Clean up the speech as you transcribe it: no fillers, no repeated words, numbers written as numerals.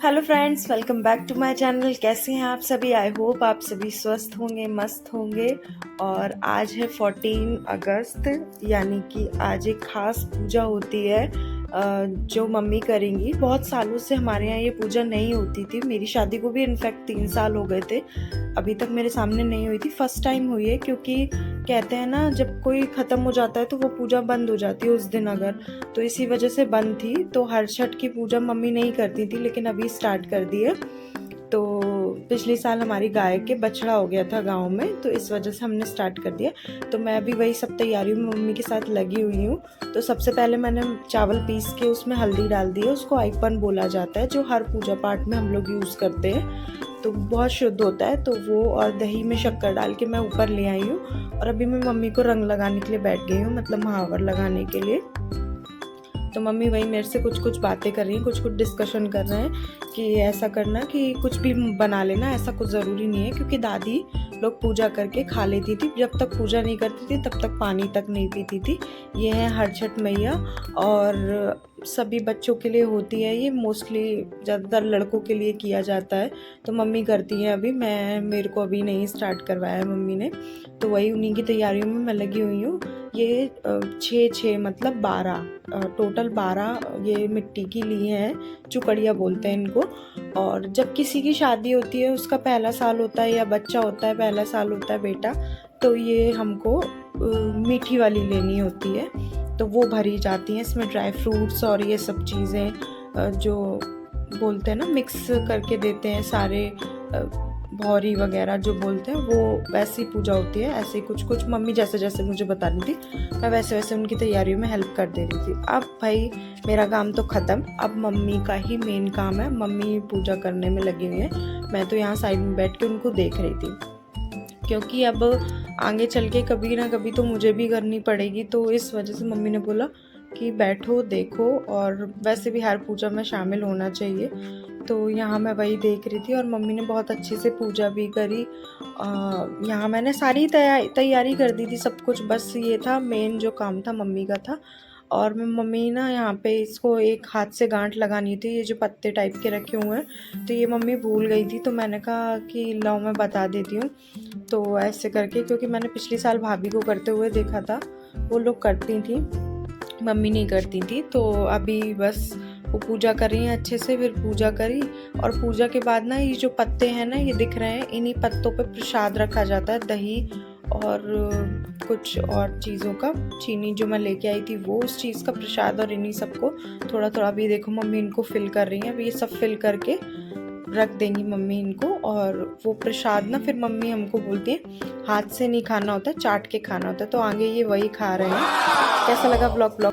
Hello friends, welcome back to my channel. कैसे हैं आप सभी? आई होप आप सभी स्वस्थ होंगे, मस्त होंगे। और आज है 14 अगस्त, यानी कि आज एक ख़ास पूजा होती है जो मम्मी करेंगी। बहुत सालों से हमारे यहाँ ये पूजा नहीं होती थी। मेरी शादी को भी इनफैक्ट 3 साल हो गए थे, अभी तक मेरे सामने नहीं हुई थी। फर्स्ट टाइम हुई है, क्योंकि कहते हैं ना, जब कोई ख़त्म हो जाता है तो वो पूजा बंद हो जाती है उस दिन अगर, तो इसी वजह से बंद थी। तो हर छठ की पूजा मम्मी नहीं करती थी, लेकिन अभी स्टार्ट कर दी है। तो पिछले साल हमारी गाय के बछड़ा हो गया था गांव में, तो इस वजह से हमने स्टार्ट कर दिया। तो मैं भी वही सब तैयारियों में मम्मी के साथ लगी हुई हूँ। तो सबसे पहले मैंने चावल पीस के उसमें हल्दी डाल दी है। उसको आइपन बोला जाता है, जो हर पूजा पाठ में हम लोग यूज़ करते हैं, तो बहुत शुद्ध होता है। तो वो और दही में शक्कर डाल के मैं ऊपर ले आई हूँ। और अभी मैं मम्मी को रंग लगाने के लिए बैठ गई हूँ, मतलब महावर लगाने के लिए। तो मम्मी वही मेरे से कुछ कुछ बातें कर रही हैं, कुछ कुछ डिस्कशन कर रहे हैं कि ऐसा करना, कि कुछ भी बना लेना, ऐसा कुछ ज़रूरी नहीं है। क्योंकि दादी लोग पूजा करके खा लेती थी, जब तक पूजा नहीं करती थी तब तक पानी तक नहीं पीती थी। ये है हर छठ मैया, और सभी बच्चों के लिए होती है ये। मोस्टली ज़्यादातर लड़कों के लिए किया जाता है, तो मम्मी करती हैं अभी। मेरे को अभी नहीं स्टार्ट करवाया है मम्मी ने, तो वही उन्हीं की तैयारियों में मैं लगी हुई हूँ। ये 6 मतलब 12, टोटल 12 ये मिट्टी की ली हैं, चुकड़िया बोलते हैं इनको। और जब किसी की शादी होती है, उसका पहला साल होता है या बच्चा होता है, पहला साल होता है बेटा, तो ये हमको मीठी वाली लेनी होती है। तो वो भरी जाती हैं, इसमें ड्राई फ्रूट्स और ये सब चीज़ें जो बोलते हैं ना, मिक्स करके देते हैं सारे, भौरी वगैरह जो बोलते हैं, वो वैसी पूजा होती है। ऐसे कुछ कुछ मम्मी जैसे जैसे मुझे बता रही थी, मैं वैसे वैसे उनकी तैयारियों में हेल्प कर दे रही थी। अब भाई मेरा काम तो ख़त्म, अब मम्मी का ही मेन काम है। मम्मी पूजा करने में लगी हुई है, मैं तो यहाँ साइड में बैठ के उनको देख रही थी। क्योंकि अब आगे चल के कभी ना कभी तो मुझे भी करनी पड़ेगी, तो इस वजह से मम्मी ने बोला कि बैठो देखो, और वैसे भी हर पूजा में शामिल होना चाहिए। तो यहाँ मैं वही देख रही थी, और मम्मी ने बहुत अच्छे से पूजा भी करी। यहाँ मैंने सारी तैयारी कर दी थी, सब कुछ, बस ये था मेन जो काम था मम्मी का था। और मैं मम्मी ना यहाँ पे इसको एक हाथ से गांठ लगानी थी, ये जो पत्ते टाइप के रखे हुए हैं, तो ये मम्मी भूल गई थी। तो मैंने कहा कि लाओ मैं बता देती हूँ। तो ऐसे करके, क्योंकि मैंने पिछले साल भाभी को करते हुए देखा था, वो लोग करती थी, मम्मी नहीं करती थी। तो अभी बस वो पूजा कर रही हैं अच्छे से। फिर पूजा करी, और पूजा के बाद ना ये जो पत्ते हैं ना, ये दिख रहे हैं, इन्हीं पत्तों पे प्रसाद रखा जाता है, दही और कुछ और चीज़ों का, चीनी जो मैं लेके आई थी वो, उस चीज़ का प्रसाद। और इन्हीं सबको थोड़ा थोड़ा, अभी देखो मम्मी इनको फिल कर रही हैं। अभी ये सब फिल करके रख देंगी मम्मी इनको। और वो प्रसाद ना, फिर मम्मी हमको बोलती है हाथ से नहीं खाना होता, चाट के खाना होता है। तो आगे ये वही खा रहे हैं। कैसा लगा ब्लॉग